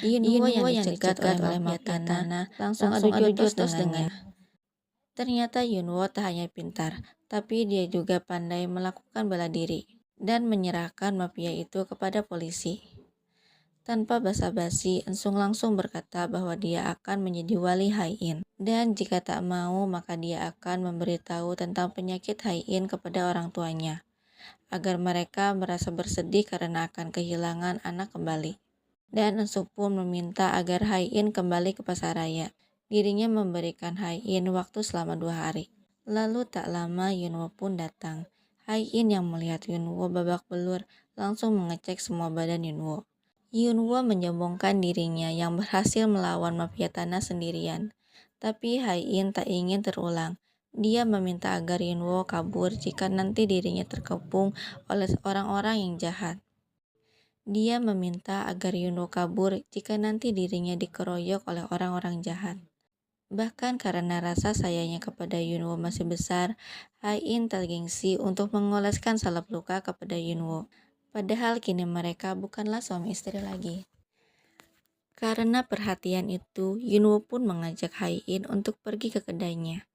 Yunwo yang dicegat oleh mafia tanah langsung adu jotos dengannya. Ternyata Yunwo tak hanya pintar, tapi dia juga pandai melakukan bela diri dan menyerahkan mafia itu kepada polisi. Tanpa basa-basi, Ensung langsung berkata bahwa dia akan menjadi wali Haiin. Dan jika tak mau, maka dia akan memberitahu tentang penyakit Haiin kepada orang tuanya, agar mereka merasa bersedih karena akan kehilangan anak kembali. Dan Ensung pun meminta agar Haiin kembali ke pasaraya. Dirinya memberikan Haiin waktu selama 2 hari. Lalu tak lama Yunwo pun datang. Haiin yang melihat Yunwo babak belur langsung mengecek semua badan Yunwo. Yunwo menyombongkan dirinya yang berhasil melawan mafia tanah sendirian. Tapi Haiin tak ingin terulang. Dia meminta agar Yunwo kabur jika nanti dirinya terkepung oleh orang-orang yang jahat. Dia meminta agar Yunwo kabur jika nanti dirinya dikeroyok oleh orang-orang jahat. Bahkan karena rasa sayangnya kepada Yunwo masih besar, Haiin tergengsi untuk mengoleskan salep luka kepada Yunwo. Padahal kini mereka bukanlah suami istri lagi. Karena perhatian itu, Yunwo pun mengajak Haiin untuk pergi ke kedainya.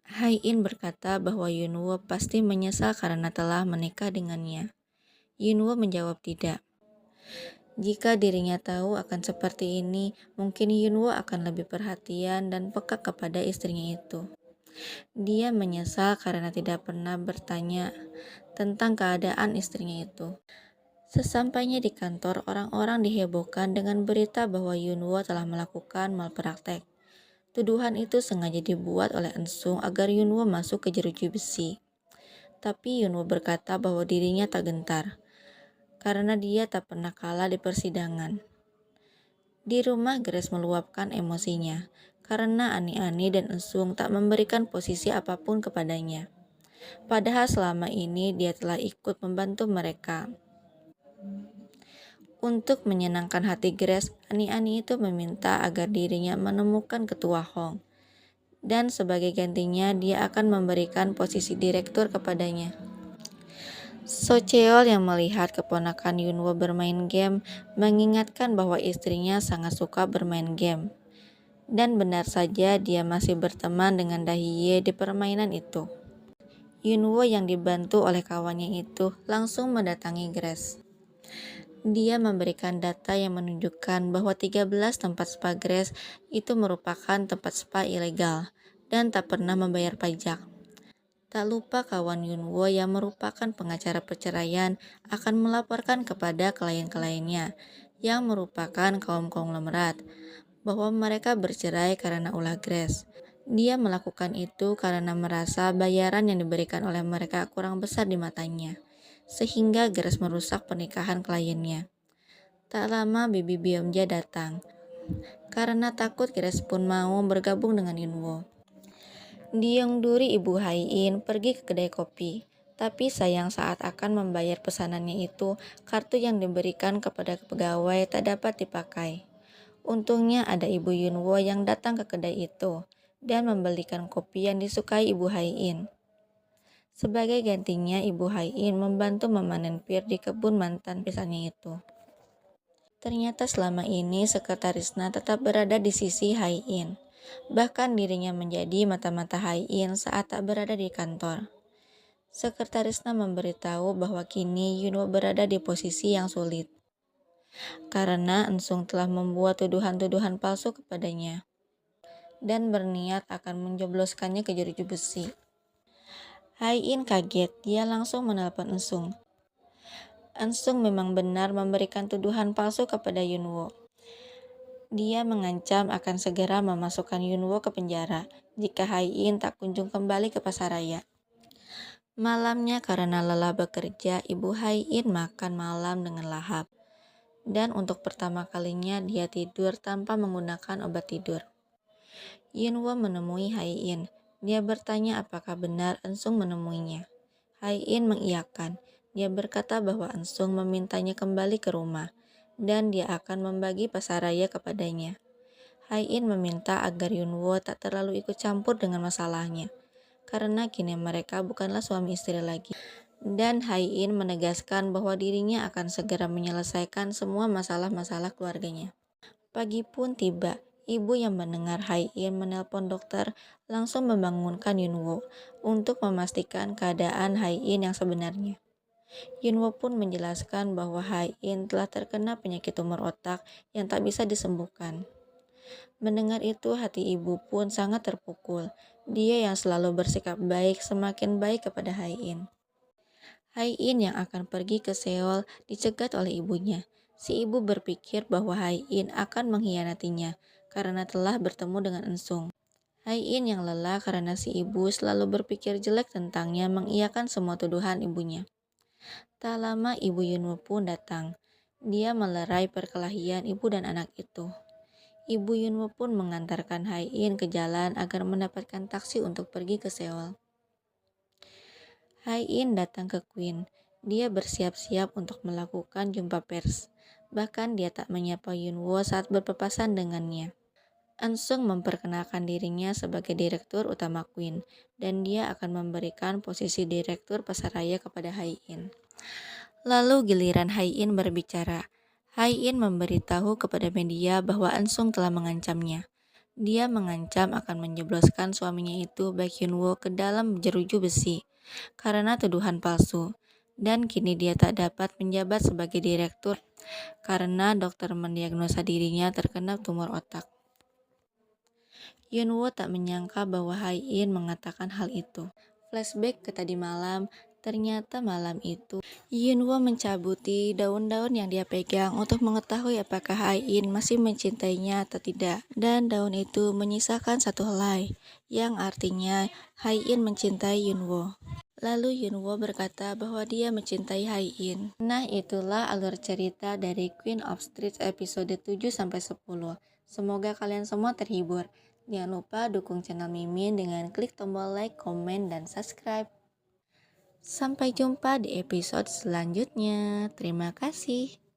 Haiin berkata bahwa Yunwo pasti menyesal karena telah menikah dengannya. Yunwo menjawab tidak. Jika dirinya tahu akan seperti ini, mungkin Yunwo akan lebih perhatian dan peka kepada istrinya itu. Dia menyesal karena tidak pernah bertanya tentang keadaan istrinya itu. Sesampainya di kantor, orang-orang dihebohkan dengan berita bahwa Yunwo telah melakukan malpraktek. Tuduhan itu sengaja dibuat oleh Ensung agar Yunwo masuk ke jeruji besi. Tapi Yunwo berkata bahwa dirinya tak gentar, karena dia tak pernah kalah di persidangan. Di rumah, Grace meluapkan emosinya, karena Ani-Ani dan Ensung tak memberikan posisi apapun kepadanya. Padahal selama ini dia telah ikut membantu mereka. Untuk menyenangkan hati Grace, Ani-Ani itu meminta agar dirinya menemukan ketua Hong. Dan sebagai gantinya, dia akan memberikan posisi direktur kepadanya. So Cheol yang melihat keponakan Yunwo bermain game mengingatkan bahwa istrinya sangat suka bermain game. Dan benar saja dia masih berteman dengan Dahye di permainan itu. Yunwo yang dibantu oleh kawannya itu langsung mendatangi Grace. Dia memberikan data yang menunjukkan bahwa 13 tempat spa Grace itu merupakan tempat spa ilegal dan tak pernah membayar pajak. Tak lupa kawan Yunwo yang merupakan pengacara perceraian akan melaporkan kepada klien-kliennya yang merupakan kaum konglomerat bahwa mereka bercerai karena ulah Grace. Dia melakukan itu karena merasa bayaran yang diberikan oleh mereka kurang besar di matanya, sehingga Grace merusak pernikahan kliennya. Tak lama Bibi Byomja datang. Karena takut, Grace pun mau bergabung dengan Yunwo. Diongduri Ibu Haiin pergi ke kedai kopi. Tapi sayang saat akan membayar pesanannya itu, kartu yang diberikan kepada pegawai tak dapat dipakai. Untungnya ada Ibu Yunwo yang datang ke kedai itu dan membelikan kopi yang disukai Ibu Haiin. Sebagai gantinya, Ibu Haiin membantu memanen pir di kebun mantan pisahnya itu. Ternyata selama ini Sekretarisna tetap berada di sisi Haiin. Bahkan dirinya menjadi mata-mata Haiin saat tak berada di kantor. Sekretarisna memberitahu bahwa kini Yunwo berada di posisi yang sulit. Karena Ensung telah membuat tuduhan-tuduhan palsu kepadanya dan berniat akan menjebloskannya ke jeruji besi. Haiin kaget, dia langsung menelpon Ensung. Ensung memang benar memberikan tuduhan palsu kepada Yunwo. Dia mengancam akan segera memasukkan Yunwo ke penjara jika Haiin tak kunjung kembali ke pasaraya. Malamnya karena lelah bekerja, Ibu Haiin makan malam dengan lahap. Dan untuk pertama kalinya dia tidur tanpa menggunakan obat tidur. Yunwo menemui Haiin. Dia bertanya apakah benar Ensung menemuinya. Haiin mengiyakan. Dia berkata bahwa Ensung memintanya kembali ke rumah dan dia akan membagi pasaraya kepadanya. Haiin meminta agar Yunwo tak terlalu ikut campur dengan masalahnya, karena kini mereka bukanlah suami istri lagi. Dan Hai-in menegaskan bahwa dirinya akan segera menyelesaikan semua masalah-masalah keluarganya. Pagi pun tiba. Ibu yang mendengar Hai-in menelpon dokter langsung membangunkan Yunwo untuk memastikan keadaan Hai-in yang sebenarnya. Yunwo pun menjelaskan bahwa Hai-in telah terkena penyakit tumor otak yang tak bisa disembuhkan. Mendengar itu, hati ibu pun sangat terpukul. Dia yang selalu bersikap baik semakin baik kepada Hai-in. Hai-in yang akan pergi ke Seoul dicegat oleh ibunya. Si ibu berpikir bahwa Hai-in akan mengkhianatinya karena telah bertemu dengan Ensung. Hai-in yang lelah karena si ibu selalu berpikir jelek tentangnya mengiyakan semua tuduhan ibunya. Tak lama ibu Yunwo pun datang. Dia melerai perkelahian ibu dan anak itu. Ibu Yunwo pun mengantarkan Hai-in ke jalan agar mendapatkan taksi untuk pergi ke Seoul. Hai-in datang ke Queen. Dia bersiap-siap untuk melakukan jumpa pers. Bahkan dia tak menyapa Yunwo saat berpapasan dengannya. Ansung memperkenalkan dirinya sebagai direktur utama Queen, dan dia akan memberikan posisi direktur pasaraya kepada Hai-in. Lalu giliran Hai-in berbicara. Hai-in memberitahu kepada media bahwa Ansung telah mengancamnya. Dia mengancam akan menjebloskan suaminya itu Baek Yunwo ke dalam jeruji besi karena tuduhan palsu. Dan kini dia tak dapat menjabat sebagai direktur karena dokter mendiagnosa dirinya terkena tumor otak. Yunwo tak menyangka bahwa Hai-in mengatakan hal itu. Flashback ke tadi malam, ternyata malam itu Yunwo mencabuti daun-daun yang dia pegang untuk mengetahui apakah Hai-in masih mencintainya atau tidak. Dan daun itu menyisakan satu helai, yang artinya Hai-in mencintai Yunwo. Lalu Yunwo berkata bahwa dia mencintai Hai-in. Nah, itulah alur cerita dari Queen of Streets episode 7-10. Semoga kalian semua terhibur. Jangan lupa dukung channel Mimin dengan klik tombol like, komen, dan subscribe. Sampai jumpa di episode selanjutnya. Terima kasih.